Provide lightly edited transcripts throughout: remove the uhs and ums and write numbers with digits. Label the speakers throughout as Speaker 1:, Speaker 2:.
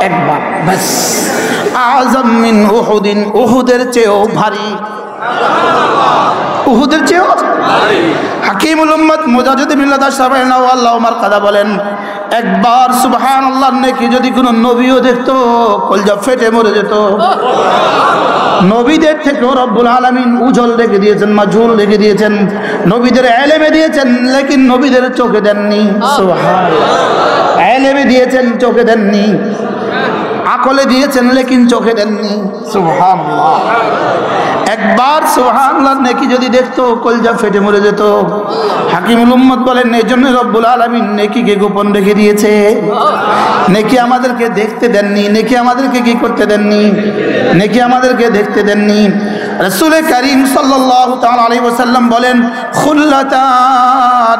Speaker 1: একবার বাস। আযম মিন উহুদিন, উহুদের চেয়েও ভারী, উহুদের চেয়েও ভারী। হাকিমুল উম্মত মুজাদ্দিদ মিল্লাত আশরাফি আল্লাহ ওমর কাদা বলেন, একবার সুবহানাল্লাহ নেকি যদি কোনো নবীও দেখতো কলজা ফেটে মরে যেত। নবীদের থেকেও রব্বুল আলামিন উজ্জ্বল রেখে দিয়েছেন, মাজহুল রেখে দিয়েছেন। নবীদের ইলমে দিয়েছেন, লেকিন নবীদের চোখে দেননি। সুবহানাল্লাহ, ইলমে দিয়েছেন, চোখে দেননি। আকলে দিয়েছেন, লেকিন চোখে দেননি। সুবহানাল্লাহ। একবার সুবহানাল্লাহ নেকি যদি দেখতো কলজা ফেটে মরে যেত। হাকিমুল উম্মত বলেন, এই জন্য রব্বুল আলামিন নেকিকে গোপন রেখে দিয়েছে। নেকি আমাদেরকে দেখতে দেননি, নেকি আমাদেরকে কি করতে দেননি, নেকি আমাদেরকে দেখতে দেননি। রাসূল কারীম সাল্লাল্লাহু তাআলা আলাইহি ওয়াসাল্লাম বলেন, খুল্লাতান,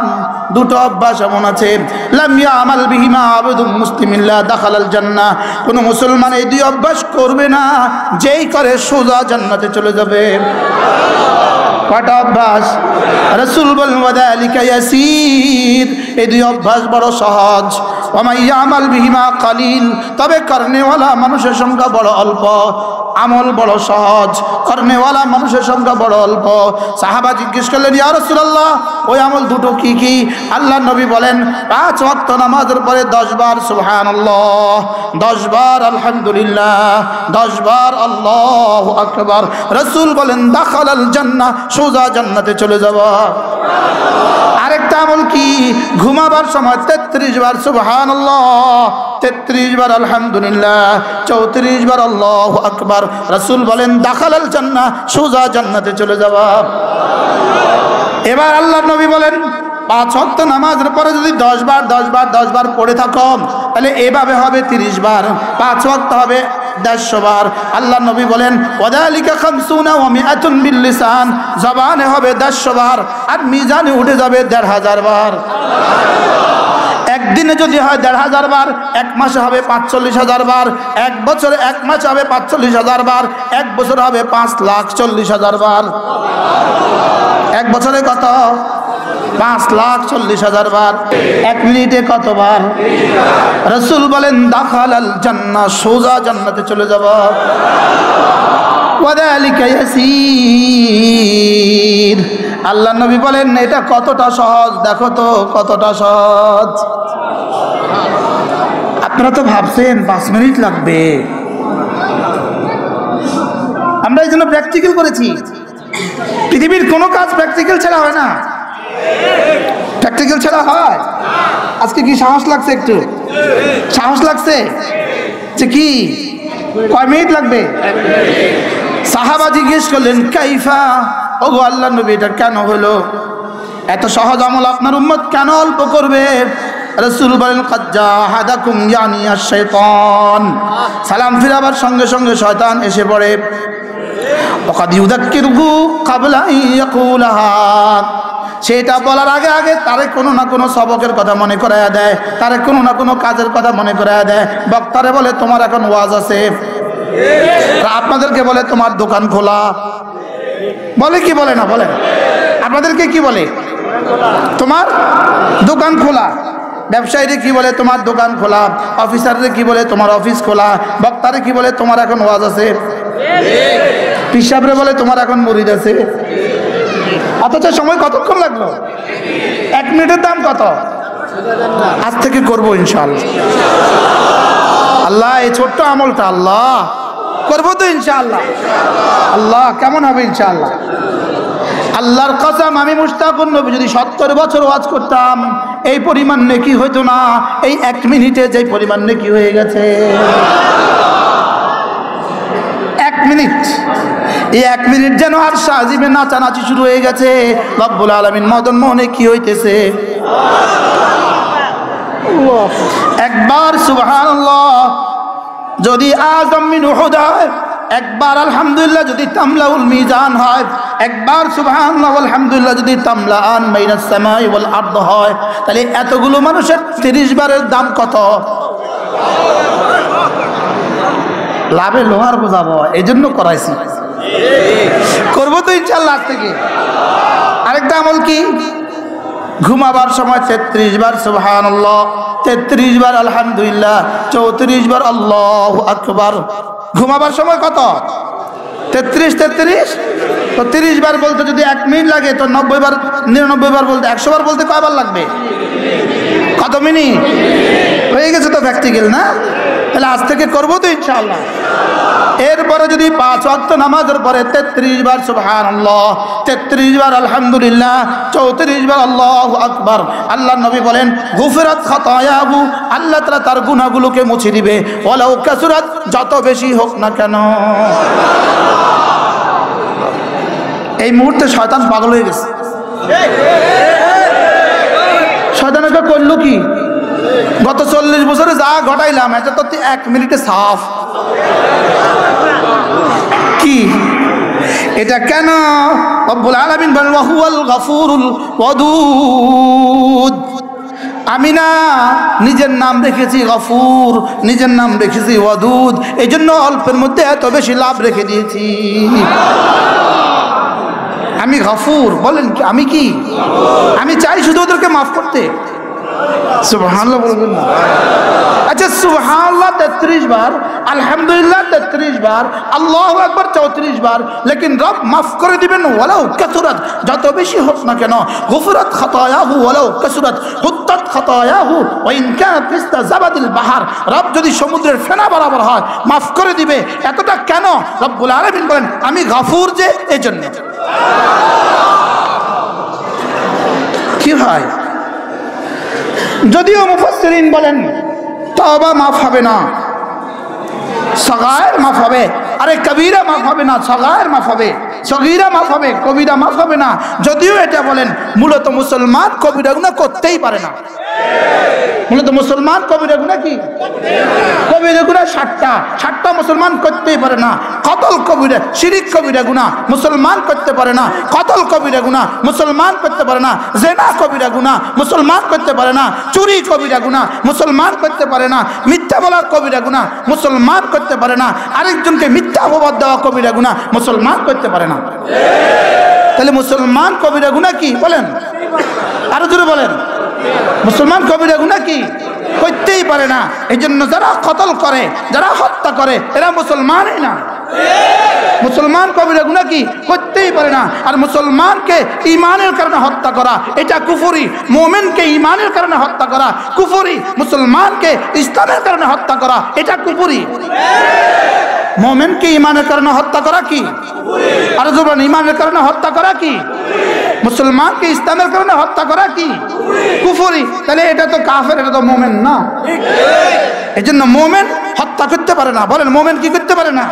Speaker 1: দুটো অভ্যাস এমন আছে, লাম ইয়ামাল বিহিমা আবদুম মুসলিমিন লা দাখালাল জান্নাহ, কোন মুসলমান এই দুই অভ্যাস করবে না, যেই করে সোজা জান্নাতে চলে যাবে। কয়টা অভ্যাস? রাসূল বলেন, ওয়াদালিকা ইয়াসির, এই দুই অভ্যাস বড় সহজ। ওয়া মান ইয়ামাল বিহিমা কালিল, তবে করনেওয়ালা মানুষের সংখ্যা বড় অল্প। আমল বড় সহজ, করনেওয়ালা মানুষের সংখ্যা বড় অল্প। সাহাবা জিজ্ঞেস করলেন, ইয়া রাসূলুল্লাহ, ওই আমল দুটো কি কি? আল্লাহর নবী বলেন, 5 ওয়াক্ত নামাজের পরে 10 বার সুবহানাল্লাহ, 10 বার আলহামদুলিল্লাহ, 10 বার আল্লাহু আকবার। রাসূল বলেন, দাখালাল জান্নাহ, সোজা জান্নাতে চলে যাবা। আরেকটা আমল কি? ঘুমাবার সময় 33 বার সুবহানাল্লাহ, 33 বার আলহামদুলিল্লাহ, 34 বার আল্লাহু আকবার। রাসূল বলেন, দাখালাল জান্নাহ, সোজা জান্নাতে চলে যাবা। এবার আল্লাহর নবী বলেন, 5 ওয়াক্ত নামাজের পরে যদি 10 বার 10 বার 10 বার পড়ে থাকো, তাহলে এভাবে হবে 30 বার, 5 ওয়াক্ত হবে 150 বার। আল্লাহর নবী বলেন, ওয়াদালিকা 50 ওয়া মিআতুন বিল লিসান, জবানে হবে 150 বার, আর মিজানে উঠে যাবে 1500 বার। একদিনে যদি হয় 1500 বার, এক মাসে হবে 45,000 বার, এক বছরে এক মাসে হবে 45,000 বার, এক বছর হবে 5,40,000 বার। এক বছরে কত? 5,40,000 বার। এক মিনিটে কতবার? রাসূল বলেন, দাখালাল জান্নাহ, সোজা জান্নাতে চলে যাব। ওয়াদালিকা ইয়াসির, আল্লাহর নবী বলেন, এটা কতটা সহজ দেখো তো, কতটা সহজ। আপনারা তো ভাবছেন 5 মিনিট লাগবে, আমরা এই জন্য প্র্যাকটিক্যাল করেছি। পৃথিবীর কোনো কাজ প্র্যাকটিক্যাল ছাড়া হয় না। প্র্যাকটিক্যাল ছাড়া হয়? আজকে কি সাহস লাগছে? একটু সাহস লাগছে যে কি কয় মিনিট লাগবে? সাহাবা জিজ্ঞেস করলেন, কাইফা, ওগো আল্লাহর নবী, এটা কেন হলো? এত সহজ আমল আপনার উম্মত কেন অল্প করবে? রাসূল বলেন, কাদ জাহাদাকুম ইয়ানি আশ-শাইতান, সালাম ফিরাবার সঙ্গে সঙ্গে শয়তান এসে পড়ে। ওয়াকাদ ইউযাক্কিরুহু ক্বাবলা আন ইয়াকুলাহা, সেটা বলার আগে আগে তারে কোনো না কোনো সবকের কথা মনে করায়া দেয়, তারে কোনো না কোনো কাজের কথা মনে করায়া দেয়। বক্তারে বলে, তোমার এখন ওয়াজ আছে, আপনাদেরকে বলে তোমার দোকান খোলা, বলে কি বলে না? বলেন, আপনাদেরকে কি বলে? তোমার দোকান খোলা। ব্যবসায়ীরা কি বলে? তোমার দোকান খোলা। অফিসাররা কি বলে? তোমার অফিস খোলা। বক্তারে কি বলে? তোমার এখন ওয়াজ আছে। পিসাবরে বলে, তোমার এখন মুরিদ আছে। অথচ সময় কতক্ষণ লাগলো? 1 মিনিটের দাম কত? আজ থেকে করবো ইনশাআল্লাহ। আল্লাহ, এই ছোট্ট আমলটা আল্লাহ করবো তো ইনশাআল্লাহ। আল্লাহ, কেমন হবে ইনশাআল্লাহ? আল্লাহর কসম, আমি মুশতাকুন নবী যদি 70 বছর ওয়াজ করতাম, এই পরিমাণ নেকি হইতো না। এই 1 মিনিটে যে পরিমাণ নেকি হয়ে গেছে। 1 মিনিট, এই 1 মিনিট যেন আর সাজিবে নাচানাচি শুরু হয়ে গেছে। রব্বুল আলামিন মদন মোহনে কি হইতেছে? একবার সুবহানাল্লাহ যদি আযম মিন উহুদ হয়, একবার আলহামদুলিল্লাহ যদি তামলাউল মিজান হয়, একবার সুবহানাল্লাহ আলহামদুলিল্লাহ যদি তামলাআন বাইনাস সামাই ওয়াল আরদ হয়, তাহলে এতগুলো মানুষের 30 বারের দাম কত? লাভে লোহার বোঝাবো, এই জন্য করাইছি। করবো তো ইনশাআল্লাহ আজ থেকে। আরেকটা আমল কি? ঘুমাবার সময় 33 বার সুবহানাল্লাহ, 33 বার আলহামদুলিল্লাহ, 34 বার আল্লাহু আকবার। ঘুমাবার সময় কত? 33 তো 30 বার বলতে যদি 1 মিনিট লাগে তো 90 বার 99 বার বলতে 100 বার বলতে কয়বার লাগবে? কত মিনিট হয়ে গেছে তো প্র্যাকটিক্যাল না? তাহলে আজ থেকে করবো তো ইনশাআল্লাহ। এরপরে যদি 5 ওয়াক্ত নামাজের পরে 33 বার সুবহানাল্লাহ, 33 বার আলহামদুলিল্লাহ, 34 বার আল্লাহু আকবার, আল্লাহর নবী বলেন গুফিরাত খাতায়াহু, আল্লাহ তাআলা তার গুনাহগুলোকে মুছে দিবে, ওয়ালাউ কাসুরাত, যত বেশি হোক না কেন। এই মুহূর্তে শয়তান পাগল হয়ে গেছে। শয়তান এটা করলো কি? গত 40 বছরে যা ঘটাইলাম এটা তো 1 মিনিটে সাফ। কি এটা কেন? রব্বুল আলামিন বলেন ওয়া হুয়াল গাফুরুল ওয়াদুদ। আমি না নিজের নাম রেখেছি গফুর, নিজের নাম রেখেছি ওয়াদুদ, এই জন্য অল্পের মধ্যে এত বেশি লাভ রেখে দিয়েছি। আমি গফুর, বলেন আমি কি? আমি চাই শুধু ওদেরকে মাফ করতে। সুবহানাল্লাহ বলবেন না? আচ্ছা সুবহানাল্লাহ 33 বার, আলহামদুলিল্লাহ 33 বার, আল্লাহু আকবার 34 বার, লেকিন রব মাফ করে দিবেন ওয়ালাউ কাসুরাত, যত বেশি হোক না কেন। গুফরাত খাতায়াহু ওয়ালাউ কাসুরাত, হুত্তাত খাতায়াহু ওয়া ইন কানাত মিসলা জাবাদিল বাহার, রব যদি সমুদ্রের ফেনা বরাবর হয় মাফ করে দিবে। এতটা কেন? রব্বুল আলামিন বলেন আমি গফুর যে, এজন্য। কি হয়? যদিও মুফাসসিরিন বলেন তওবা মাফ হবে না, সগায়ের মাফ হবে, আরে কবিরা মাফ হবে না, সগায়ের মাফ হবে, সগীরা মাফ হবে, কবিরা মাফ হবে না। যদিও এটা বলেন মূলত মুসলমান কবিরা গুনাহ করতেই পারে না। মূলত মুসলমান কবিরা গুনাহ কি? কবিরা গুনাহ 60টা মুসলমান করতেই পারে না। কতল কবিরা, শিরিক কবিরা গুনাহ মুসলমান করতে পারে না। কতল কবিরা গুনাহ মুসলমান করতে পারে না। জিনা কবিরা গুনাহ মুসলমান করতে পারে না। চুরি কবিরা গুনাহ মুসলমান করতে পারে না। মিথ্যা বলা কবিরা গুনাহ মুসলমান করতে পারে না। আরেকজনকে মিথ্যা অপবাদ দেওয়া কবিরা গুনাহ মুসলমান করতে পারে না। তাহলে মুসলমান কবিরা গুনাহ কি বলেন? আরো জোরে বলেন। মুসলমান কবিরা গুনাহ কি? করতেই পারে না। এই জন্য যারা কতল করে, যারা হত্যা করে, এরা মুসলমানই না। মুসলমান কবিরা গুনাহ কি? করতেই পারে না। আর মুসলমানকে ঈমানের কারণে হত্যা করা এটা কুফরি, মুমিনকে ঈমানের কারণে হত্যা করা কুফরি, মুসলমানকে ইসলামের কারণে হত্যা করা এটা কুফরি। মুমিনকে ঈমানের কারণে হত্যা করা কি? আর যখন ঈমানের কারণে হত্যা করা কি? মুসলমানকে ইসলামের কারণে হত্যা করা কি? কুফরি। তাহলে এটা তো কাফের, এটা তো মুমিন না। এই জন্য মুমিন হত্যা করতে পারে না। বলেন মুমিন কি করতে পারে না?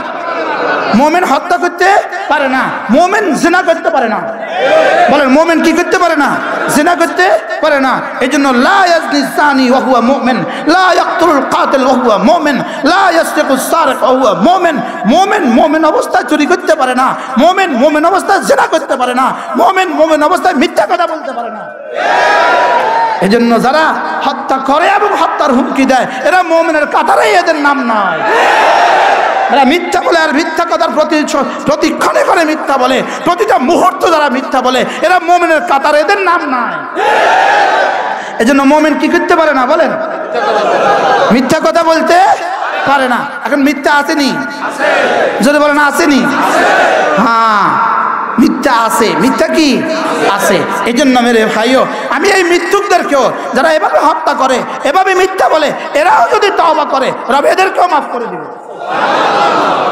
Speaker 1: মুমিন হত্যা করতে পারে না। মুমিন জিনা করতে পারে না। বলেন মুমিন কি করতে পারে না? জিনা করতে পারে না। এই জন্য লা ইয়াজনি যানি ওয়া হুয়া মুমিন, লা ইয়াকতুলুল কাতিল ওয়া হুয়া মুমিন, লা ইয়াসরিকুস সারিক ওয়া হুয়া মুমিন। মুমিন মুমিন অবস্থায় চুরি করতে পারে না। মুমিন মুমিন অবস্থায় জিনা করতে পারে না। মুমিন মুমিন অবস্থায় মিথ্যা কথা বলতে পারে না। এই জন্য যারা হত্যা করে এবং হত্যার হুমকি দেয় এরা মুমিনের কাতারেই, এদের নাম নয়। এরা মিথ্যা বলে, আর মিথ্যা কথার প্রতিক্ষণে করে মিথ্যা বলে, প্রতিটা মুহূর্ত যারা মিথ্যা বলে এরা মুমিনের কাতারে, এদের নাম নাই। এই জন্য মুমিন কি করতে পারে না? বলেন মিথ্যা কথা বলতে পারে না। এখন মিথ্যা আসেনি? যদি বলেন আসেনি? হ্যাঁ মিথ্যা আছে। মিথ্যা কি আছে? এই জন্য মেরে ভাইও, আমি এই মৃত্যুকদেরকেও যারা এভাবে হত্যা করে, এভাবে মিথ্যা বলে, এরাও যদি তওবা করে রব এদেরকেও মাফ করে দিবে।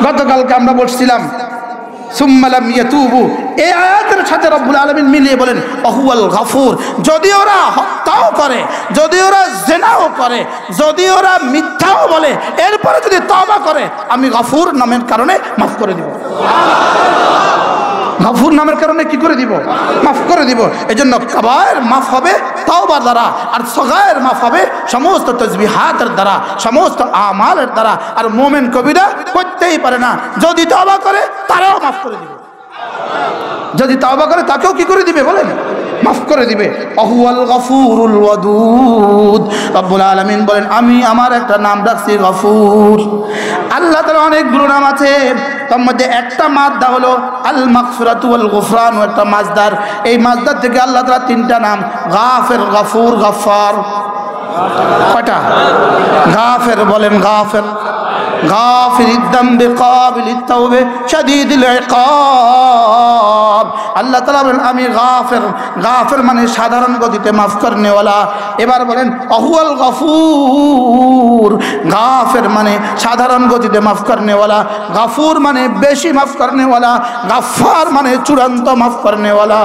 Speaker 1: গতকালকে আমরা বলছিলাম সুম্মা লাম ইয়াতুবু, এই আয়াতের সাথে রব্বুল আলামিন মিলিয়ে বলেন ওয়াহুয়াল গাফুর। যদি ওরা হত্যাও করে, যদি ওরা জিনাও করে, যদি ওরা মিথ্যাও বলে, এরপরে যদি তওবা করে আমি গাফুর নামের কারণে মাফ করে দিব। গাফুর নামের কারণে কি করে দিব? মাফ করে দিব। এই জন্য কাবায়ের মাফ হবে তাওবার দ্বারা, আর সগায়ের মাফ হবে সমস্ত তাসবিহাতের দ্বারা, সমস্ত আমালের দ্বারা। আর মুমিন কবিরা করতেই পারে না। যদি তওবা করে তারাও মাফ করে দিবে। যদি তওবা করে তাকেও কি করে দিবে? বলেন মাফ করে দিবে। ওয়াহুয়াল গাফুরুল ওয়াদুদ। রব্বুল আলামিন বলেন আমি আমার একটা নাম রাখছি গফুর। আল্লাহ তাআলা অনেকগুলো নাম আছে, তার মধ্যে একটা মাদ্দা হলো আল মাগফিরাতু ওয়াল গুফরান, একটা মাজদার। এই মাজদার থেকে আল্লাহ তাআলা তিনটা নাম গাফির, গফুর, গফফার। কয়টা? গাফির বলেন, গাফির, গাফিরিদ যামবি কাবিলিত তাওবা শাদীদুল ইকাব। আল্লাহ তাআলা বলেন আমি গাফির। গাফির মানে সাধারণ গতিতে মাফ করনে ওয়ালা। এবার বলেন আহুয়াল গফুর। গাফির মানে সাধারণ গতিতে মাফ করনে ওয়ালা, গফুর মানে বেশি মাফ করনে ওয়ালা, গফফার মানে চূড়ান্ত মাফ করনে ওয়ালা।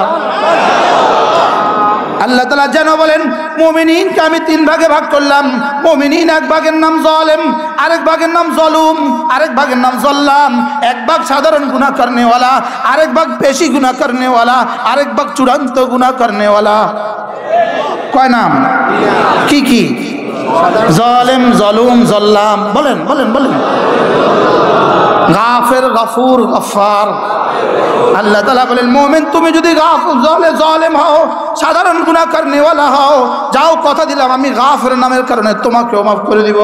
Speaker 1: আল্লাহ তাআলা যেন বলেন মুমিনিনকে আমি তিন ভাগে ভাগ করলাম। মুমিনিন এক ভাগের নাম জালেম, আরেক ভাগের নাম জলুম, আরেক ভাগের নাম জল্লাম। এক ভাগ সাধারণ গুনাহ করনে ওয়ালা, আরেক ভাগ বেশি গুনাহ করনে ওয়ালা, আরেক ভাগ চূড়ান্ত গুনাহ করনে ওয়ালা। কয় নাম? কি কি? জালেম, জলুম, জল্লাম। বলেন বলেন বলেন। গাফির, গফুর, গফফার। আল্লাহ তাআলা বলেন মুমিন তুমি যদি জালেম হও, সাধারণ গুনাহ করনে ওয়ালা হও, যাও কথা দিলাম আমি গাফির নামের কারণে তোমাকেও মাফ করে দিব।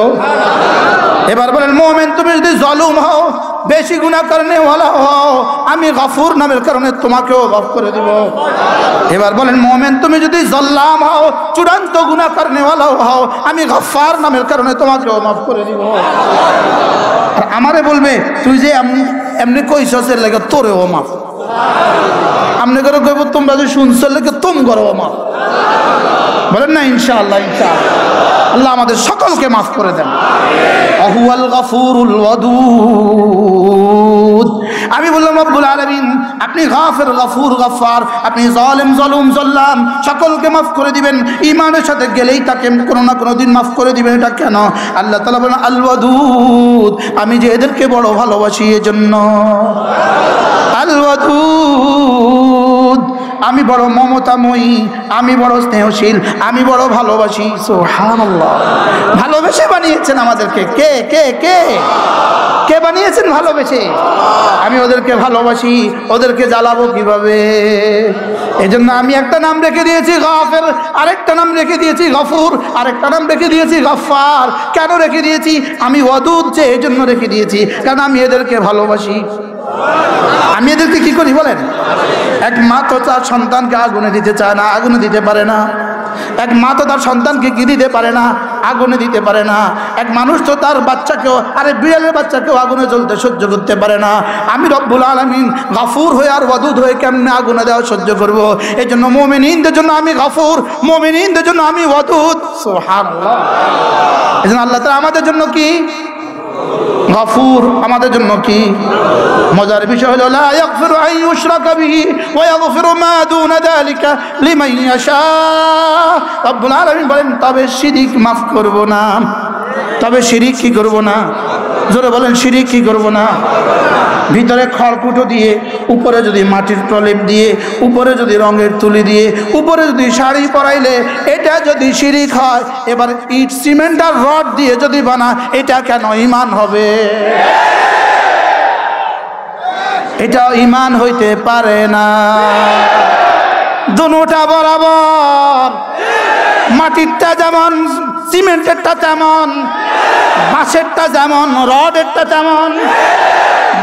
Speaker 1: এবার বলেন মুমিন তুমি যদি জলুম হও, বেশি গুনাহ করনে ওয়ালা হও, আমি গফুর নামের কারণে তোমাকেও মাফ করে দিব। এবার বলেন মুমিন তুমি যদি জল্লাম হও, চূড়ান্ত গুনাহ করনে ওয়ালা হও, আমি গফফার নামের কারণে তোমাকেও মাফ করে দিব। আর আমারে বলবে তুই যে এমনি কইছস এর লাগে তোরেও মাফ। আমনে করে কইব তোমরা যে শুনছ লাগে তুম করো মাফ। বলেন না ইনশাআল্লাহ, ইনশাআল্লাহ। আল্লাহ আমাদের সকলকে মাফ করে দেন। আহুয়াল গফুরুল ওয়াদুদ। আমি বললাম রব্বুল আলামিন আপনি গাফির, গফুর, গফফার, আপনি জালিম, জলুম, জল্লাম সকলকে মাফ করে দিবেন। ঈমানের সাথে গেলেই তাকে কোনো না কোনো দিন মাফ করে দিবেন। এটা কেন? আল্লাহ তাআলা বলেন আল ওয়াদুদ, আমি যে এদেরকে বড় ভালোবাসি এজন্য। আল ওয়াদুদ, আমি বড় মমতাময়ী, আমি বড় স্নেহশীল, আমি বড় ভালোবাসি। সুবহানাল্লাহ। ভালোবেসে বানিয়েছেন আমাদেরকে। কে কে কে কে বানিয়েছেন? ভালোবেসে। আমি ওদেরকে ভালোবাসি, ওদেরকে জ্বালাবো কিভাবে? এজন্য আমি একটা নাম রেখে দিয়েছি গাফির, আরেকটা নাম রেখে দিয়েছি গফুর, আরেকটা নাম রেখে দিয়েছি গফফার। কেন রেখে দিয়েছি? আমি ওয়াদুদ যে এজন্য রেখে দিয়েছি কারণ আমি এদেরকে ভালোবাসি। আমি এদেরকে কি করি বলেন? এক মা তো তার সন্তানকে আগুনে দিতে চায় না, আগুনে দিতে পারে না। এক মা তো তার সন্তানকে কি দিতে পারে না? আগুনে দিতে পারে না। এক মানুষ তো তার বাচ্চাকেও, আরে বিড়ালের বাচ্চাকেও আগুনে জ্বলতে সহ্য করতে পারে না। আমি রব্বুল আলামিন গফুর হয়ে আর ওয়াদুদ হয়ে কেমনে আগুনে দেওয়া সহ্য করব? এই জন্য মুমিনিনদের জন্য আমি গফুর, মুমিনিনদের জন্য আমি ওয়াদুদ। সুবহানাল্লাহ। এই জন্য আল্লাহ তাআলা আমাদের জন্য কি? গফুর। আমাদের জন্য কি? মজার বিষয় হলো লা ইয়াগফিরু আন ইউশরাকা বিহি ওয়া ইয়াগফিরু মা দুনা যালিকা লিমান ইয়াশা। রব্বুল আলামিন বলেন তবে শিরক মাফ করব না। তবে শিরক কি করব না? জোরে বলেন শিরক কি করব না? ভিতরে খড়কুটো দিয়ে, উপরে যদি মাটির প্রলেপ দিয়ে, উপরে যদি রঙের তুলি দিয়ে, উপরে যদি শাড়ি পরাইলে এটা যদি শিরক হয়, এবার ইট, সিমেন্ট আর রড দিয়ে যদি বানা, এটা কেন ঈমান হবে? এটা ঈমান হইতে পারে না। দুটোটা বরাবর। মাটিরটা যেমন, সিমেন্টেরটা তেমন, বাঁশেরটা যেমন, রডেরটা তেমন।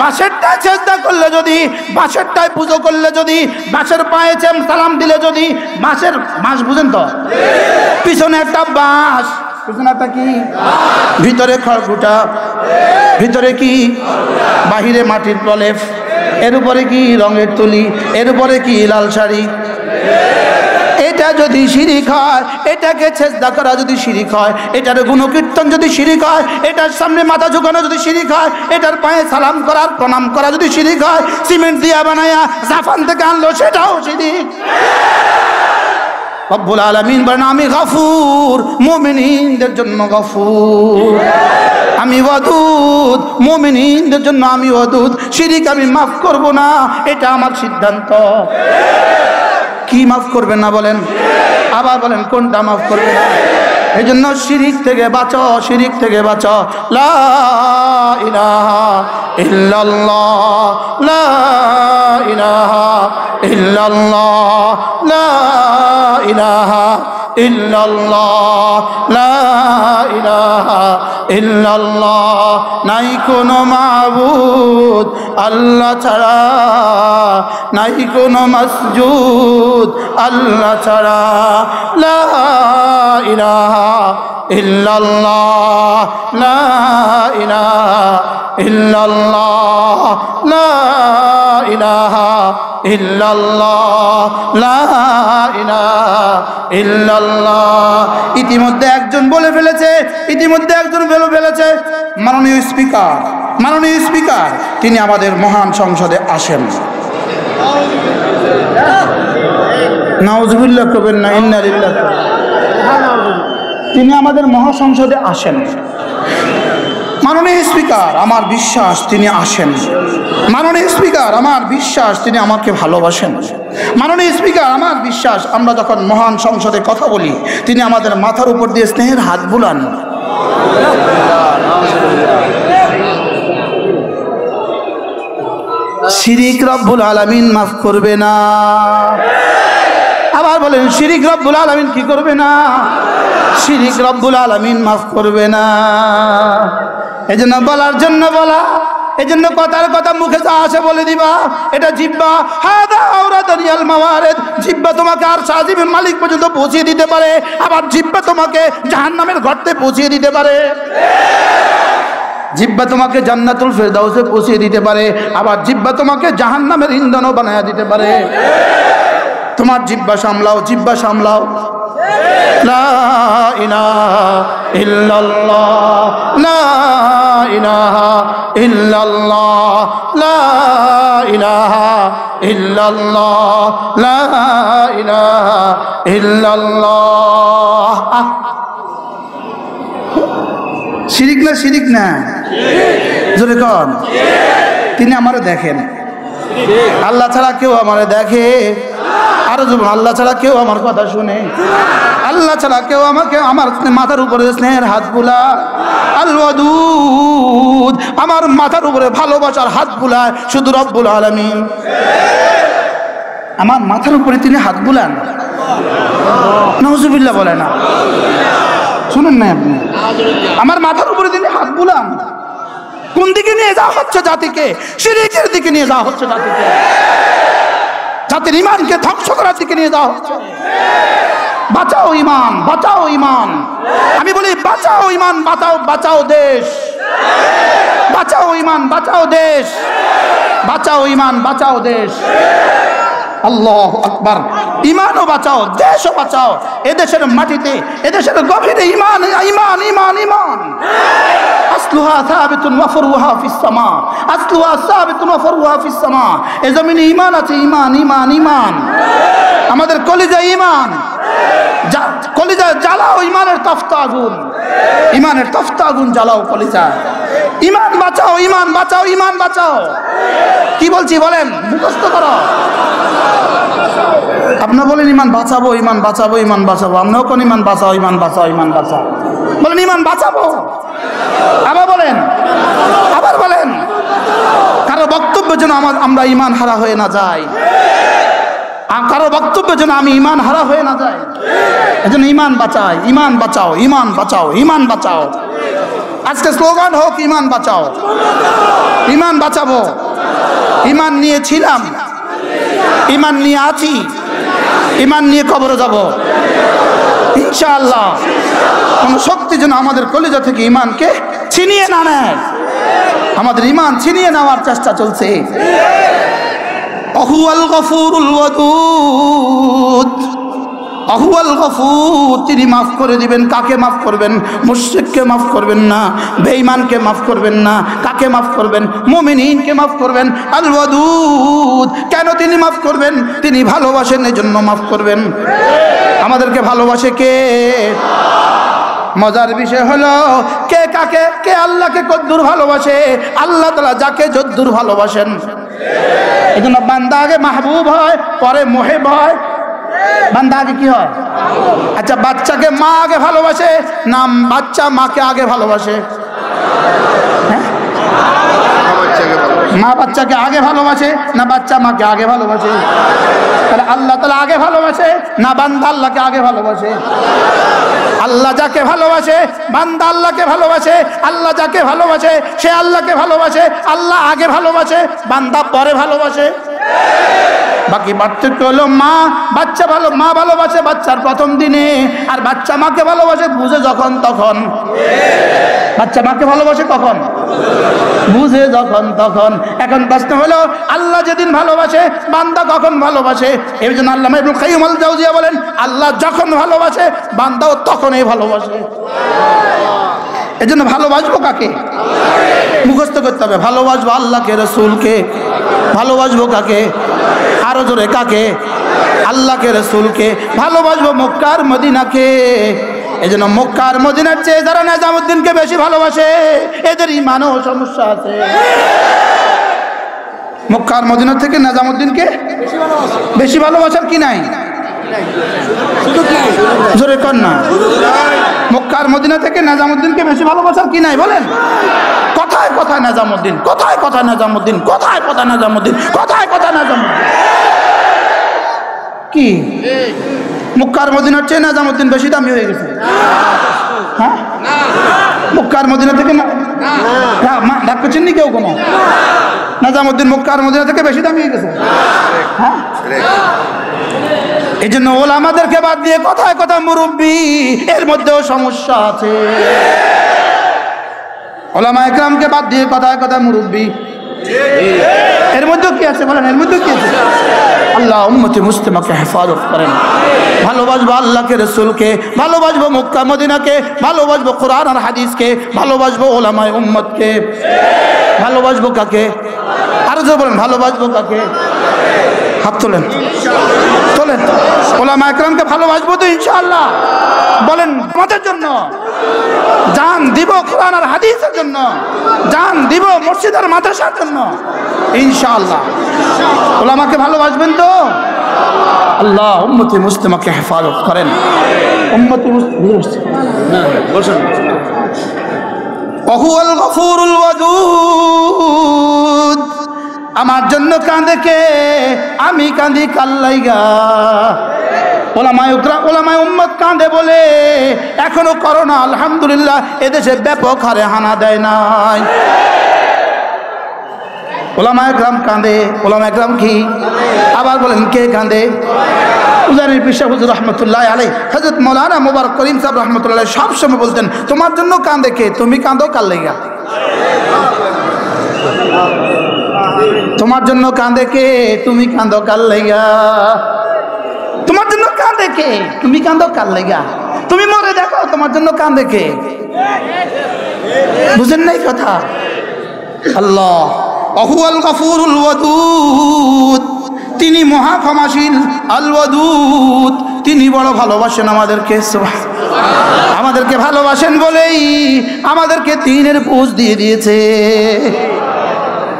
Speaker 1: বাঁশেরটায় সেজদা করলে যদি, বাঁশেরটায় পুজো করলে যদি, বাঁশের পায়ে সালাম দিলে যদি, বাঁশের, বাঁশ বুঝেন তো, পিছনে একটা বাঁশ, পিছনে একটা কি, ভিতরে খড়কুটা, ভিতরে কি, বাহিরে মাটির প্রলেপ, এর উপরে কি রঙের তুলি, এর উপরে কি লাল শাড়ি। এটা যদি শিরিক হয়, এটাকে সেজদা করা যদি শিরিক হয়, এটার গুণকীর্তন যদি শিরিক হয়, এটার সামনে মাথা ঝুঁকানো যদি শিরিক হয়, এটার পায়ে সালাম করার, প্রণাম করা যদি শিরিক হয়, সিমেন্ট দিয়া বানায়া জাপান থেকে আনলো সেটাও শিরিক। রব্বুল আলামিন বলেন আমি গফুর, মুমিনদের জন্য গফুর। আমি ওয়াদুদ, মুমিনদের জন্য আমি ওয়াদুদ। শিরিক আমি মাফ করব না, এটা আমার সিদ্ধান্ত। কি মাফ করবেন না বলেন? আবার বলেন কোনটা মাফ করবে না? এই জন্য শিরিক থেকে বাঁচো, শিরিক থেকে বাঁচো। লা ইলাহা ইল্লাল্লাহ, লা ইলাহা ইল্লাল্লাহ, লা ইলাহা ইল্লাল্লাহ, লা ইলাহা ইল্লাল্লাহ, নাই কোনো মাবুদ আল্লাহ ছাড়া, নাই কোনো মাসজুদ আল্লাহ ছাড়া, লা ইলাহা ইল্লাল্লাহ, লা ইলাহা ইল্লাল্লাহ, লা ইলাহা ইল্লাল্লাহ, লা ইলাহা ইল্লাল্লাহ। ইতিমধ্যে একজন বলে ফেলেছে, ইতিমধ্যে একজন বলে ফেলেছে, মাননীয় স্পিকার, মাননীয় স্পিকার তিনি আমাদের মহান সংসদে আসেন। নাউজুবিল্লাহ করবেন না, ইন্না লিল্লাহি। তিনি আমাদের মহাসংসদে আসেন। মাননীয় স্পিকার আমার বিশ্বাস তিনি আসেন। মাননীয় স্পিকার আমার বিশ্বাস তিনি আমাকে ভালোবাসেন। মাননীয় স্পিকার আমার বিশ্বাস আমরা যখন মহান সংসদে কথা বলি তিনি আমাদের মাথার উপর দিয়ে স্নেহের হাত বুলান। শিরিক রব্বুল আলামিন মাফ করবে না। আবার বলেন, শিরিক রব্বুল আলামিন কি করবে না? শিরিক রব্বুল আলামিন মাফ করবে না। এজন্য বলার জন্য বলা, এজন্য কথার কথা মুখে যা আসে বলে দিবা। এটা জিহ্বা, হাদা আওরাদানিয়াল মাওয়ারিদ। জিহ্বা তোমাকে আর সাজিমের মালিক পর্যন্ত পৌঁছিয়ে দিতে পারে, আবার জিহ্বা তোমাকে জাহান্নামের গর্তে পৌঁছিয়ে দিতে পারে। জিহ্বা তোমাকে জান্নাতুল ফেরদাউসে পৌঁছিয়ে দিতে পারে, আবার জিহ্বা তোমাকে জাহান্নামের ইন্ধনও বানায়া দিতে পারে। তোমার জিহ্বা সামলাও, জিহ্বা সামলাও। লা ইলাহা ইল্লাল্লাহ, লা ইলাহা ইল্লাল্লাহ, লা ইলাহা ইল্লাল্লাহ, লা ইলাহা ইল্লাল্লাহ। শিরিক না, শিরিক না, জোরে কন। তিনি আমারে দেখেন, আল্লাহ ছাড়া কেউ আমারে দেখে? আরো যুব, আল্লাহ ছাড়া কেউ আমার কথা শুনে? আল্লাহ ছাড়া কেউ আমাকে আমার মাথার উপরে স্নেহের হাত বুলা? আল ওয়াদুদ, আমার মাথার উপরে ভালোবাসার হাত বুলায় শুধু রব্বুল আলামিন। আমার মাথার উপরে তিনি হাত বুলান, নাউজুবিল্লাহ বলে না, শুনুন না আপনি, আমার মাথার উপরে তিনি হাত বুলান। কোন দিকে নিয়ে যাওয়া হচ্ছে জাতিকে? শিরকের দিকে নিয়ে যাওয়া হচ্ছে জাতিকে, জাতির ইমানকে ধ্বংস করার দিকে নিয়ে যাওয়া হচ্ছে। বাঁচাও ইমান, বাঁচাও ইমান। আমি বলি বাঁচাও ইমান, বাঁচাও, বাঁচাও দেশ। বাঁচাও ইমান, বাঁচাও দেশ। বাঁচাও ইমান, বাঁচাও দেশ। আল্লাহু আকবার। ইমানও বাঁচাও, দেশও বাঁচাও। এদেশের মাটিতে, এদেশের গভীরে ইমান, ইমান, ইমান, ইমান। আসলুহা সাবিতুন ওয়া ফরউহা ফিস সামা। আসলুহা সাবিতুন ওয়া ফরউহা ফিস সামা। এই জমিনে ইমান আছে, ইমান, ইমান, ইমান। আমাদের কলিজায় ইমান, কলিজা জ্বালাও ইমানের তফতা আগুন, ইমানের তফতা আগুন জ্বালাও কলিজা। ইমান বাঁচাও, ইমান বাঁচাও, ইমান বাঁচাও। কি বলছি বলেন, মুখস্থ করো। আপনারা বলেন ইমান বাঁচাবো, ইমান বাঁচাবো, ইমান বাঁচাবো। আপনাও কোন ইমান বাঁচাও, ইমান বাঁচাও, ইমান বাঁচাও বলেন, ইমান বাঁচাবো। আবার বলেন, আবার বলেন। কারো বক্তব্য যেন আমরা ইমান হারা হয়ে না যাই, কারো বক্তব্য যেন আমি ইমান হারা হয়ে না যাই। এজন্য ইমান বাঁচাই, ইমান বাঁচাও, ইমান বাঁচাও, ইমান বাঁচাও। আজকে স্লোগান হোক ইমান বাঁচাও, ইমান বাঁচাবো। ইমান নিয়ে ছিলাম, ইমান নিয়ে আছি, ইমান নিয়ে কবরে যাব ইনশাআল্লাহ। কোন শক্তি যেন আমাদের কলিজা থেকে ইমানকে ছিনিয়ে না নেয়। আমাদের ইমান ছিনিয়ে নেওয়ার চেষ্টা চলছে। আহুয়াল গফুরুল ওয়াদুদ, আহুয়াল গফুর, তিনি মাফ করে দিবেন। কাকে মাফ করবেন? মুশরিককে মাফ করবেন না, বেঈমানকে মাফ করবেন না। কাকে মাফ করবেন? মুমিনিনকে মাফ করবেন। আল ওয়াদুদ, কেন তিনি মাফ করবেন? তিনি ভালোবাসেন, এজন্য মাফ করবেন। আমাদেরকে ভালোবাসে কে? মজার বিষয় হলো কে কাকে, কে আল্লাহকে কদ্দুর ভালোবাসে? আল্লাহ তাআলা যাকে যদ্দুর ভালোবাসেন। এজন্য বান্দা আগে মাহবুব হয়, পরে মুহিব হয়। বান্দা আগে কি হয়? আচ্ছা, বাচ্চাকে মা আগে ভালোবাসে না বাচ্চা মাকে আগে ভালোবাসে? মা বাচ্চাকে আগে ভালোবাসে না বাচ্চা মাকে আগে ভালোবাসে? তাহলে আল্লাহ তাআলা আগে ভালোবাসে না বান্দা আল্লাহকে আগে ভালোবাসে? আল্লাহ যাকে ভালোবাসে বান্দা আল্লাহকে ভালোবাসে, আল্লাহ যাকে ভালোবাসে সে আল্লাহকে ভালোবাসে। আল্লাহ আগে ভালোবাসে, বান্দা পরে ভালোবাসে। বাকি পার্থক্য হলো মা ভালোবাসে বাচ্চার প্রথম দিনে, আর বাচ্চা মাকে ভালোবাসে বুঝে যখন তখন। বাচ্চা মাকে ভালোবাসে কখন? বুঝে যখন তখন। এখন প্রশ্ন হলো আল্লাহ যেদিন ভালোবাসে বান্দা কখন ভালোবাসে? এই জন্য আল্লামা ইবনুল কাইয়্যিম আল জাওজিয়া বলেন আল্লাহ যখন ভালোবাসে বান্দাও তখনই ভালোবাসে। এই জন্য ভালোবাসবো কাকে? মুখস্থ করতে হবে। ভালোবাসবো আল্লাহকে, রসুলকে। ভালোবাসবো কাকে? আরো জোরে কাকে? আল্লাহকে, রসুলকে। ভালোবাসবো মক্কার মদিনাকে। এই জন্য মক্কার মদিনার চেয়ে যারা নিজামুদ্দিনকে বেশি ভালোবাসে এদের ইমানও সমস্যা আছে। মক্কার মদিনা থেকে নিজামুদ্দিনকে বেশি ভালোবাসার কি নাই? জোরে কর না। মক্কার মদিনা থেকে নিজামুদ্দিনকে বেশি ভালোবাসার কি নাই বলেন? কথায় কথায় নিজামুদ্দিন, কথায় কথায় নিজামুদ্দিন, কথায় কথায় নিজামুদ্দিন, কথায় কথায় নিজামুদ্দিন। কি মক্কার মদিনার চেয়ে নিজামুদ্দিন বেশি দামি হয়ে গেছে? হ্যাঁ, মক্কার মদিনা থেকে ডাক করছেন নি কেউ? কোনো নিজামুদ্দিন মক্কার মদিনা থেকে বেশি দামি হয়ে গেছে? হ্যাঁ, এই জন্য ওলামাদেরকে বাদ দিয়ে কথায় কথা মুরব্বি, এর মধ্যেও সমস্যা আছে। ওলামা একরামকে বাদ দিয়ে কথায় কথা মুরব্বি, এর মধ্যে কি আছে বলেন? এর মধ্যে কি আছে? আল্লাহ উম্মতে মুসলিমাকে হেফাজত করেন। ভালোবাসবো আল্লাহকে, রসুলকে, ভালোবাসবো মক্কা মদিনাকে, ভালোবাসবো কোরআন আর হাদিসকে, ভালোবাসবো ওলামায়ে উম্মতকে। ভালোবাসবো কাকে? আরো জোরে বলেন, ভালোবাসবো কাকে? হাত তোলেন, তোলেন। ওলামা একরামকে ভালোবাসবো তো ইনশাআল্লাহ। বলেন আমাদের জন্য জান দিব, কোরআন আর হাদিসের জন্য জান দিব, মসজিদ আর মাদ্রাসার জন্য ইনশাআল্লাহ। ওলামাকে ভালোবাসবেন তো? আল্লাহ উম্মতে মুসলিমাকে হেফাজত করেন। উম্মতে ওয়াহুয়াল গফুরুল ওয়াদুদ। আমার জন্য কাঁদে কে? আমি কাঁদি কাল্লাইগা। ওলামায়ে উম্মত কাঁদে বলে এখনো করোনা আলহামদুলিল্লাহ এদেশে ব্যাপক হারে হানা দেয় নাই। ওলামায়ে একরাম কাঁদে। ওলামায়ে একরাম কি? আবার বলেন কে কাঁদে? উজানির পিসা হুজুর রহমতুল্লাহ আলাইহি, হযরত মাওলানা মুবারক করিম সাহেব রহমতুল্লাহ সব সময় বলতেন তোমার জন্য কাঁদে কে? তুমি কাঁদো কাল্লাইগা। তোমার জন্য কাঁদে কে? তুমি কাঁদো কাল্লাইগা। তোমার জন্য কাঁদে কে? তুমি কাঁদো কাল্লাইগা। তুমি মরে দেখো তোমার জন্য কাঁদে কে? বুঝেন নাই কথা? আল্লাহ ওয়াহুয়াল গফুরুল ওয়াদুদ, তিনি মহা ক্ষমাশীল। আল ওয়াদুদ, তিনি বড় ভালোবাসেন আমাদেরকে। আমাদেরকে ভালোবাসেন বলেই আমাদেরকে দ্বীনের বুঝ দিয়ে দিয়েছে।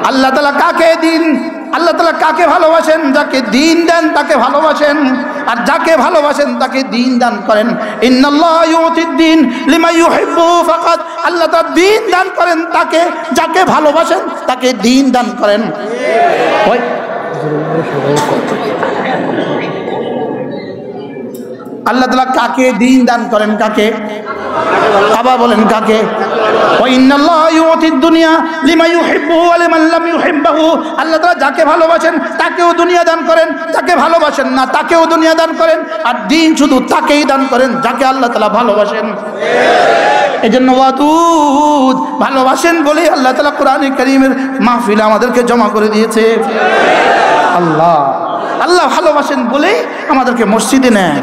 Speaker 1: আল্লাহ তাআলা কাকে দিন, আল্লাহ তাআলা কাকে ভালোবাসেন? যাকে দ্বীন দেন তাকে ভালোবাসেন, আর যাকে ভালোবাসেন তাকে দ্বীন দান করেন। ইন্নাল্লাহ ইউতিদ দ্বীন লিমা ইউহিব্বু ফাকাত। আল্লাহ তাআলা দ্বীন দান করেন তাকে, যাকে ভালোবাসেন তাকে দ্বীন দান করেন। ওই আল্লাহ তাআলা কাকে দ্বীন দান করেন? কাকে? আবার বলেন কাকে? ওয়া ইন্নাল্লাহা ইউতিদ দুনিয়া লিমা ইউহিব্বুহু ওয়া লিমান লাম ইউহিব্বুহু। আল্লাহ তাআলা যাকে ভালোবাসেন তাকেও দুনিয়া দান করেন, যাকে ভালোবাসেন না তাকেও দুনিয়া দান করেন, আর দ্বীন শুধু তাকেই দান করেন যাকে আল্লাহ তাআলা ভালোবাসেন। এজন্য ওয়াদুদ, ভালোবাসেন বলে আল্লাহ তাআলা কোরআনে কারীমের মাহফিলে আমাদেরকে জমা করে দিয়েছে। আল্লাহ আল্লাহ ভালোবাসেন বলেই আমাদেরকে মসজিদে নেয়,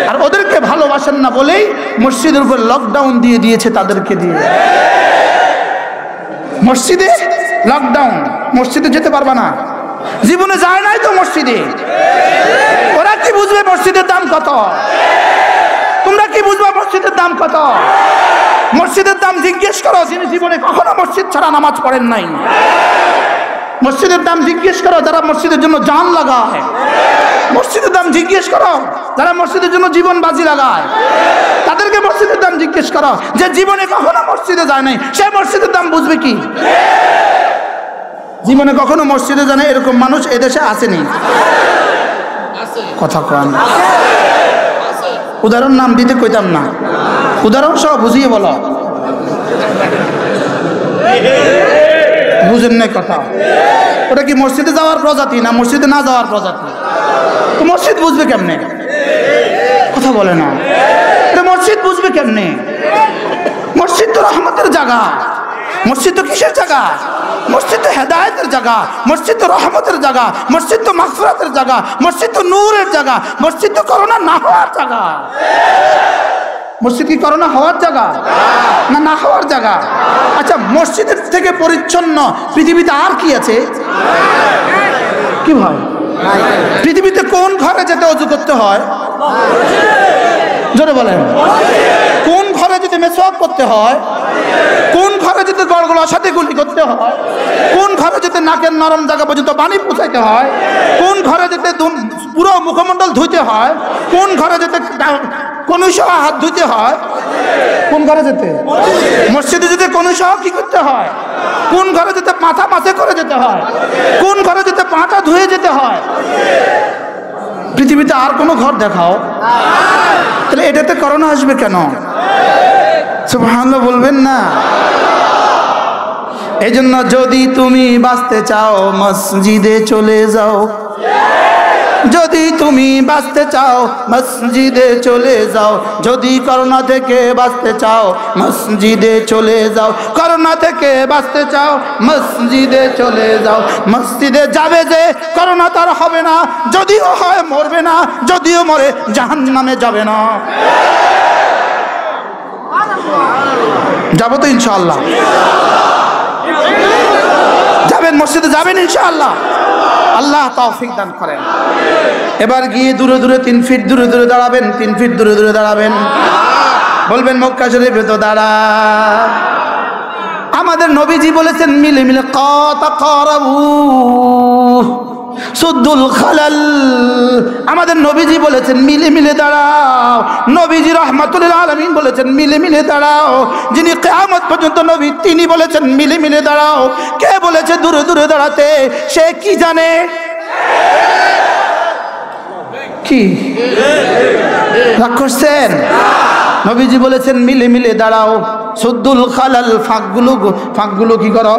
Speaker 1: আর ওদেরকে ভালোবাসেন না বলেই মসজিদের উপর লকডাউন দিয়ে দিয়েছে তাদেরকে দিয়ে। মসজিদে লকডাউন, মসজিদে যেতে পারবা না। জীবনে যায় নাই তো মসজিদে, ওরা কি বুঝবে মসজিদের দাম কত? তোমরা কি বুঝবে মসজিদের দাম কত? মসজিদের দাম জিজ্ঞেস করো যিনি জীবনে কখনো মসজিদ ছাড়া নামাজ পড়েন নাই। মসজিদের দাম জিজ্ঞেস করো যারা মসজিদের জন্য জান লাগায়। মসজিদের দাম জিজ্ঞেস করো যারা মসজিদের জন্য জীবন বাজি লাগায়। তাদেরকে মসজিদের দাম জিজ্ঞেস করো। যে জীবনে কখনো মসজিদে যায় নাই সে মসজিদের দাম বুঝবে কি? জীবনে কখনো মসজিদে জানে এরকম মানুষ এদেশে আসেনি? কথা কন। উদাহরণ নাম দিতে কইতাম না, উদাহরণ সহ বুঝিয়ে বলো। বুঝেন না কথা? ওটা কি মসজিদে যাওয়ার প্রজাতি না মসজিদে না যাওয়ার প্রজাতি? তো মসজিদ বুঝবে কেমনে? কথা বলে না। এটা মসজিদ বুঝবে কেমনে? মসজিদ তো রহমতের জায়গা। মসজিদ তো কিসের জায়গা? মসজিদ তো হেদায়েতের জায়গা, মসজিদ তো রহমতের জায়গা, মসজিদ তো মাগফিরাতের জায়গা, মসজিদ তো নূরের জায়গা, মসজিদ তো করোনা না হওয়ার জায়গা। মসজিদ কি করোনা হওয়ার জায়গা না না হওয়ার জায়গা? আচ্ছা, মসজিদের থেকে পরিচ্ছন্ন পৃথিবীতে আর কি আছে? কি ভাই, পৃথিবীতে কোন ঘরে যেতে অজু করতে হয়? জোরে বলেন। কোন ঘরে যেতে মেসওয়াক করতে হয়? কোন ঘরে যেতে গড়গড়ার সাথে গুলি করতে হয়? কোন ঘরে যেতে নাকের নরম জায়গা পর্যন্ত পানি পৌঁছাইতে হয়? কোন ঘরে যেতে পুরো মুখমণ্ডল ধুইতে হয়? কোন ঘরে যেতে কনুসহ হাত ধুইতে হয়? কোন ঘরে যেতে? মসজিদে যেতে কনুসহ কি করতে হয়? কোন ঘরে যেতে মাথা মাথে করে যেতে হয়? কোন ঘরে যেতে পাটা ধুয়ে যেতে হয়? পৃথিবীতে আর কোনো ঘর দেখাও। তাহলে এটাতে করোনা আসবে কেন? সুবহানাল্লাহ বলবেন না? এই জন্য যদি তুমি বাঁচতে চাও মসজিদে চলে যাও। যদি তুমি বাঁচতে চাও মসজিদে চলে যাও। যদি করোনা থেকে বাঁচতে চাও মসজিদে চলে যাও। করোনা থেকে বাঁচতে চাও মসজিদে চলে যাও। মসজিদে যাবে যে করোনা তার হবে না, যদিও হয় মরবে না, যদিও মরে জাহান্নামে যাবে না। যাবো তো ইনশাআল্লাহ? যাবেন মসজিদে, যাবেন ইনশাআল্লাহ? আল্লাহ তৌফিক দান করেন। এবার গিয়ে দূরে দূরে 3 ফিট দূরে দূরে দাঁড়াবেন, 3 ফিট দূরে দূরে দাঁড়াবেন। বলবেন মক্কা শরীফে তো দাঁড়া। আমাদের নবীজি বলেছেন মিলে মিলে তাকারাবু সুদ্দুল খালাল। আমাদের নবীজি বলেছেন মিলে মিলে দাঁড়াও। নবীজি রাহমাতুল লিল আলামিন বলেছেন মিলে মিলে দাঁড়াও। যিনি কিয়ামত পর্যন্ত নবী তিনি বলেছেন মিলে মিলে দাঁড়াও। কে বলেছে দূরে দূরে দাঁড়াতে? সে কি জানে? কি রাগ করছেন? নবীজি বলেছেন মিলে মিলে দাঁড়াও। সুদ্দুল খালাল, ফাঁকগুলো কি করো?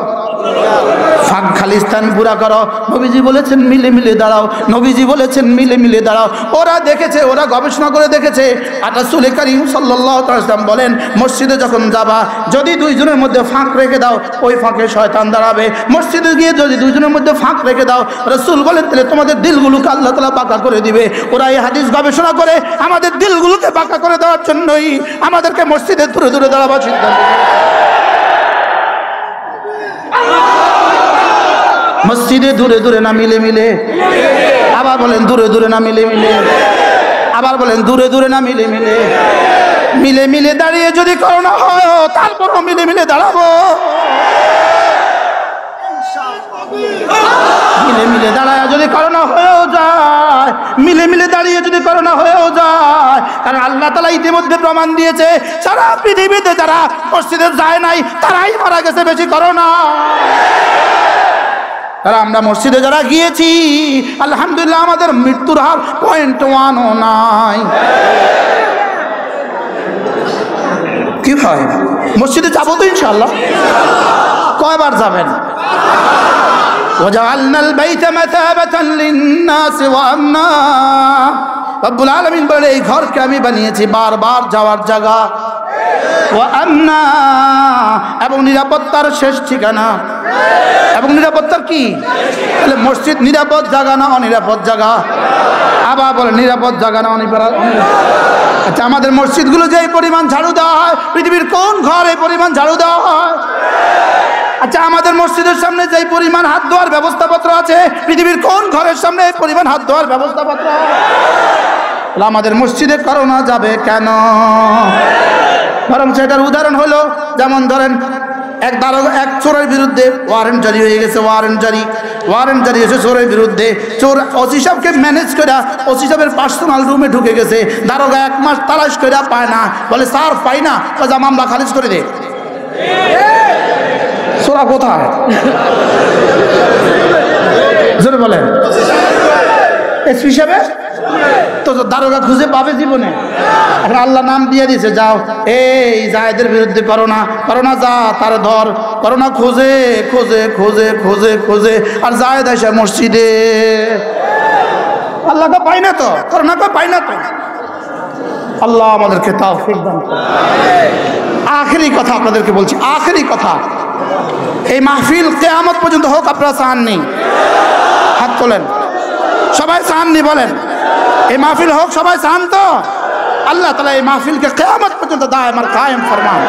Speaker 1: ফাঁক খালিস্তান পুরা করো। নবীজি বলেছেন মিলে মিলে দাঁড়াও। নবীজি বলেছেন মিলে মিলে দাঁড়াও। ওরা দেখেছে, ওরা গবেষণা করে দেখেছে। আর রাসূল কারীম সাল্লাল্লাহু আলাইহি ওয়াসাল্লাম বলেন মসজিদে যখন যাবা যদি 2 জনের মধ্যে ফাঁক রেখে দাও ওই ফাঁকে শয়তান দাঁড়াবে। মসজিদে গিয়ে যদি 2 জনের মধ্যে ফাঁক রেখে দাও রাসূল বলেন তাহলে তোমাদের দিলগুলোকে আল্লাহ তাআলা বাঁকা করে দিবে। ওরা এই হাদিস গবেষণা করে আমাদের দিলগুলোকে বাঁকা করে দেওয়ার জন্যই আমাদেরকে মসজিদে দূরে দূরে দাঁড়াবার সিদ্ধান্ত মসজিদে দূরে দূরে না মিলে মিলে? আবার বলেন দূরে দূরে না মিলে মিলে? আবার বলেন দূরে দূরে না মিলে মিলে? মিলে মিলে দাঁড়িয়ে যদি করোনা হয় তারপরও মিলে মিলে দাঁড়াবো। মিলে মিলে দাঁড়ায় যদি করোনা হয়েও যায়, মিলে মিলে দাঁড়িয়ে যদি করোনা হয়েও যায়, কারণ আল্লাহ তাআলা ইতিমধ্যে প্রমাণ দিয়েছে সারা পৃথিবীতে যারা মসজিদে যায় নাই তারাই মারা গেছে বেশি করোনা। আর আমরা মসজিদে যারা গিয়েছি আলহামদুলিল্লাহ আমাদের মৃত্যুর হার 0.1ও নাই। কি হয় মসজিদে যাবো তো ইনশাআল্লাহ? কয়বার যাবেন? ওয়াজআলনাল বাইতা মাতাবাতান লিন-নাসি ওয়া আমনা। রব্বুল আলামিন বলে এই ঘরকে আমি বানিয়েছি বারবার যাওয়ার জায়গা, ওয়া আমনা এবং নিরাপত্তার শেষ ঠিকানা। এবং নিরাপত্তার কি? তাহলে মসজিদ নিরাপদ জায়গা না অনিরাপদ জায়গা? আবার বলে নিরাপদ জায়গা না অনিরাপদ? আচ্ছা, আমাদের মসজিদগুলো যে পরিমাণ ঝাড়ু দেওয়া হয় পৃথিবীর কোন ঘর এই পরিমাণ ঝাড়ু দেওয়া হয়? আচ্ছা, আমাদের মসজিদের সামনে যে পরিমাণ হাত ধোয়ার ব্যবস্থাপত্র আছে পৃথিবীর কোন ঘরের সামনে এই পরিমাণ হাত ধোয়ার ব্যবস্থাপত্র? আমাদের মসজিদে করোনা যাবে কেন? বরং সেটার উদাহরণ হলো যেমন ধরেন এক চোরের বিরুদ্ধে ওয়ারেন্ট জারি হয়ে গেছে। ওয়ারেন্ট জারি হয়েছে চোরের বিরুদ্ধে। চোর ওসি সাহেবকে ম্যানেজ করে ওসি সাহেবের পার্সোনাল রুমে ঢুকে গেছে। দারোগা 1 মাস তালাশ করে পায় না, বলে স্যার পাই না, মামলা খারিজ করে দে। সোরা কোথায় জোরে বলেন। এসপি হিসাবে তো দারোগা খুঁজে পাবে জীবনে? এখন আল্লাহ নাম দিয়ে দিয়েছে, যাও এই জায়েদের বিরুদ্ধে করো না যা তার ধর, করো না, খোঁজে খোঁজে খোঁজে খোঁজে খোঁজে, আর জায়েদ এসে মসজিদে আল্লাহকে পাই না তো, করো না পাই না তো। আল্লাহ আমাদেরকে তৌফিক দান করুন। আখেরি কথা আপনাদেরকে বলছি, আখেরি কথা, এই মাহফিল কিয়ামত পর্যন্ত হোক, আপনারা চাননি? হাত তোলেন, সবাই চাননি? বলেন এই মাহফিল হোক, সবাই চান তো? আল্লাহ তাআলা এই মাহফিলকে কিয়ামত পর্যন্ত দায়মান কায়েম ফরমান।